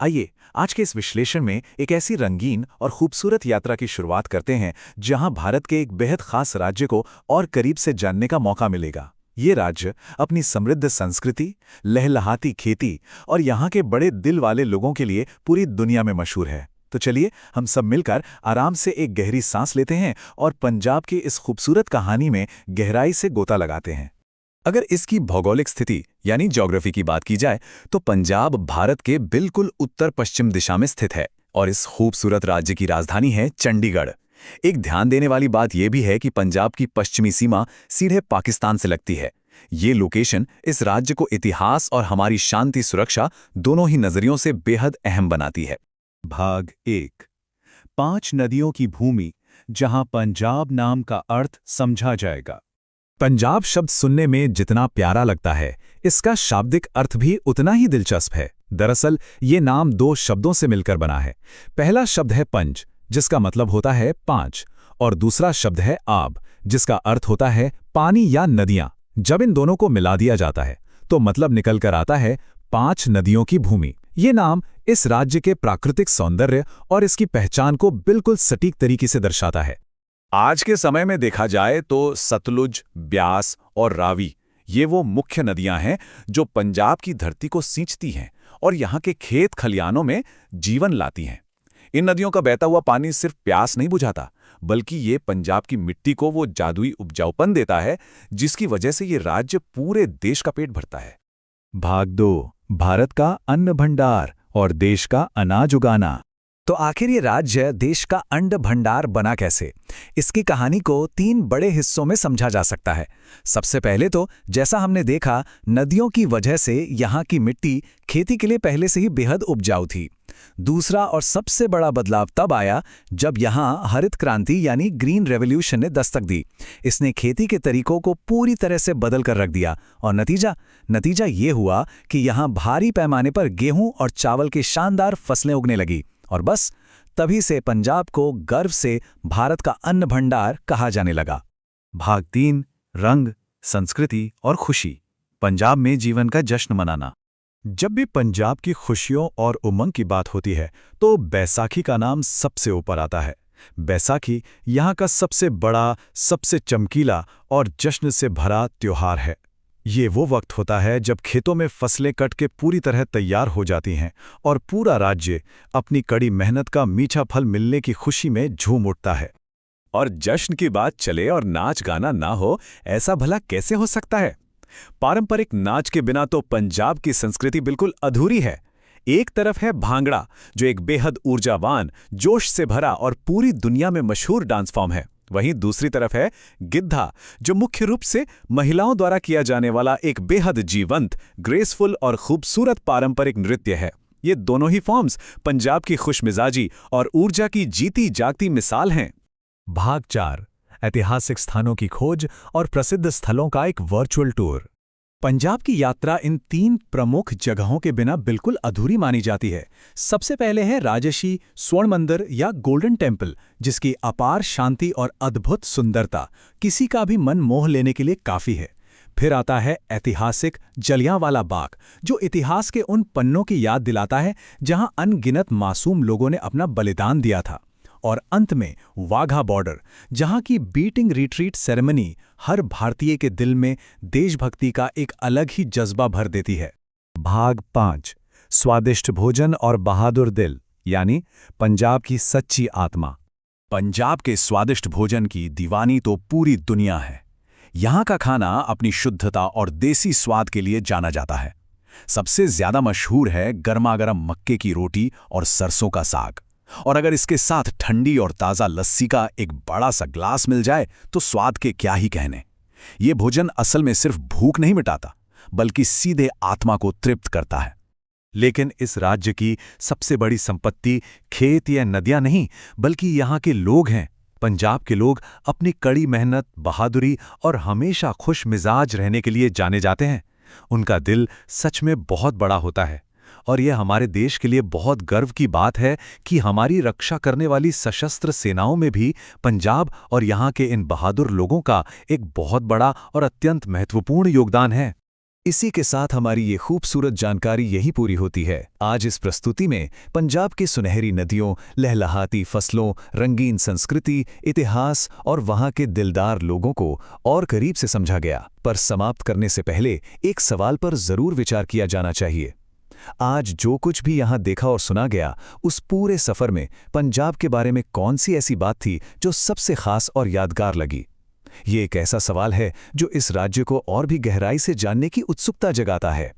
आइए आज के इस विश्लेषण में एक ऐसी रंगीन और खूबसूरत यात्रा की शुरुआत करते हैं जहां भारत के एक बेहद खास राज्य को और करीब से जानने का मौका मिलेगा। ये राज्य अपनी समृद्ध संस्कृति, लहलहाती खेती और यहाँ के बड़े दिल वाले लोगों के लिए पूरी दुनिया में मशहूर है। तो चलिए हम सब मिलकर आराम से एक गहरी सांस लेते हैं और पंजाब की इस खूबसूरत कहानी में गहराई से गोता लगाते हैं। अगर इसकी भौगोलिक स्थिति यानी ज्योग्राफी की बात की जाए तो पंजाब भारत के बिल्कुल उत्तर पश्चिम दिशा में स्थित है और इस खूबसूरत राज्य की राजधानी है चंडीगढ़। एक ध्यान देने वाली बात यह भी है कि पंजाब की पश्चिमी सीमा सीधे पाकिस्तान से लगती है। ये लोकेशन इस राज्य को इतिहास और हमारी शांति सुरक्षा दोनों ही नजरियों से बेहद अहम बनाती है। भाग 1। 5 नदियों की भूमि, जहां पंजाब नाम का अर्थ समझा जाएगा। पंजाब शब्द सुनने में जितना प्यारा लगता है, इसका शाब्दिक अर्थ भी उतना ही दिलचस्प है। दरअसल ये नाम 2 शब्दों से मिलकर बना है। पहला शब्द है पंज, जिसका मतलब होता है 5, और दूसरा शब्द है आब, जिसका अर्थ होता है पानी या नदियां। जब इन दोनों को मिला दिया जाता है तो मतलब निकल कर आता है 5 नदियों की भूमि। ये नाम इस राज्य के प्राकृतिक सौंदर्य और इसकी पहचान को बिल्कुल सटीक तरीके से दर्शाता है। आज के समय में देखा जाए तो सतलुज, ब्यास और रावी ये वो मुख्य नदियां हैं जो पंजाब की धरती को सींचती हैं और यहाँ के खेत खलियानों में जीवन लाती हैं। इन नदियों का बहता हुआ पानी सिर्फ प्यास नहीं बुझाता, बल्कि ये पंजाब की मिट्टी को वो जादुई उपजाऊपन देता है जिसकी वजह से ये राज्य पूरे देश का पेट भरता है। भाग 2। भारत का अन्न भंडार और देश का अनाज उगाना। तो आखिर ये राज्य देश का अन्न भंडार बना कैसे? इसकी कहानी को 3 बड़े हिस्सों में समझा जा सकता है। सबसे पहले तो जैसा हमने देखा, नदियों की वजह से यहाँ की मिट्टी खेती के लिए पहले से ही बेहद उपजाऊ थी। दूसरा और सबसे बड़ा बदलाव तब आया जब यहाँ हरित क्रांति यानी ग्रीन रेवोल्यूशन ने दस्तक दी। इसने खेती के तरीकों को पूरी तरह से बदल कर रख दिया और नतीजा ये हुआ कि यहाँ भारी पैमाने पर गेहूं और चावल की शानदार फसलें उगने लगी और बस तभी से पंजाब को गर्व से भारत का अन्न भंडार कहा जाने लगा। भाग 3। रंग, संस्कृति और खुशी। पंजाब में जीवन का जश्न मनाना। जब भी पंजाब की खुशियों और उमंग की बात होती है तो बैसाखी का नाम सबसे ऊपर आता है। बैसाखी यहाँ का सबसे बड़ा, सबसे चमकीला और जश्न से भरा त्योहार है। ये वो वक्त होता है जब खेतों में फसलें कट के पूरी तरह तैयार हो जाती हैं और पूरा राज्य अपनी कड़ी मेहनत का मीठा फल मिलने की खुशी में झूम उठता है। और जश्न की बात चले और नाच गाना ना हो, ऐसा भला कैसे हो सकता है? पारंपरिक नाच के बिना तो पंजाब की संस्कृति बिल्कुल अधूरी है। एक तरफ है भांगड़ा, जो एक बेहद ऊर्जावान, जोश से भरा और पूरी दुनिया में मशहूर डांस फॉर्म है। वहीं दूसरी तरफ है गिद्धा, जो मुख्य रूप से महिलाओं द्वारा किया जाने वाला एक बेहद जीवंत, ग्रेसफुल और खूबसूरत पारंपरिक नृत्य है। ये दोनों ही फॉर्म्स पंजाब की खुशमिजाजी और ऊर्जा की जीती जागती मिसाल हैं। भाग 4। ऐतिहासिक स्थानों की खोज और प्रसिद्ध स्थलों का एक वर्चुअल टूर। पंजाब की यात्रा इन 3 प्रमुख जगहों के बिना बिल्कुल अधूरी मानी जाती है। सबसे पहले है राजसी स्वर्ण मंदिर या गोल्डन टेम्पल, जिसकी अपार शांति और अद्भुत सुंदरता किसी का भी मन मोह लेने के लिए काफ़ी है। फिर आता है ऐतिहासिक जलियांवाला बाग, जो इतिहास के उन पन्नों की याद दिलाता है जहां अनगिनत मासूम लोगों ने अपना बलिदान दिया था। और अंत में वाघा बॉर्डर, जहां की बीटिंग रिट्रीट सेरेमनी हर भारतीय के दिल में देशभक्ति का एक अलग ही जज्बा भर देती है। भाग 5। स्वादिष्ट भोजन और बहादुर दिल, यानी पंजाब की सच्ची आत्मा। पंजाब के स्वादिष्ट भोजन की दीवानी तो पूरी दुनिया है। यहाँ का खाना अपनी शुद्धता और देसी स्वाद के लिए जाना जाता है। सबसे ज्यादा मशहूर है गर्मा-गर्म मक्के की रोटी और सरसों का साग। और अगर इसके साथ ठंडी और ताज़ा लस्सी का एक बड़ा सा ग्लास मिल जाए तो स्वाद के क्या ही कहने। ये भोजन असल में सिर्फ भूख नहीं मिटाता, बल्कि सीधे आत्मा को तृप्त करता है। लेकिन इस राज्य की सबसे बड़ी संपत्ति खेत या नदियां नहीं, बल्कि यहाँ के लोग हैं। पंजाब के लोग अपनी कड़ी मेहनत, बहादुरी और हमेशा खुश मिजाज रहने के लिए जाने जाते हैं। उनका दिल सच में बहुत बड़ा होता है और यह हमारे देश के लिए बहुत गर्व की बात है कि हमारी रक्षा करने वाली सशस्त्र सेनाओं में भी पंजाब और यहाँ के इन बहादुर लोगों का एक बहुत बड़ा और अत्यंत महत्वपूर्ण योगदान है। इसी के साथ हमारी ये खूबसूरत जानकारी यही पूरी होती है। आज इस प्रस्तुति में पंजाब की सुनहरी नदियों, लहलहाती फसलों, रंगीन संस्कृति, इतिहास और वहाँ के दिलदार लोगों को और करीब से समझा गया। पर समाप्त करने से पहले एक सवाल पर जरूर विचार किया जाना चाहिए। आज जो कुछ भी यहाँ देखा और सुना गया, उस पूरे सफर में पंजाब के बारे में कौन सी ऐसी बात थी जो सबसे खास और यादगार लगी? ये एक ऐसा सवाल है जो इस राज्य को और भी गहराई से जानने की उत्सुकता जगाता है।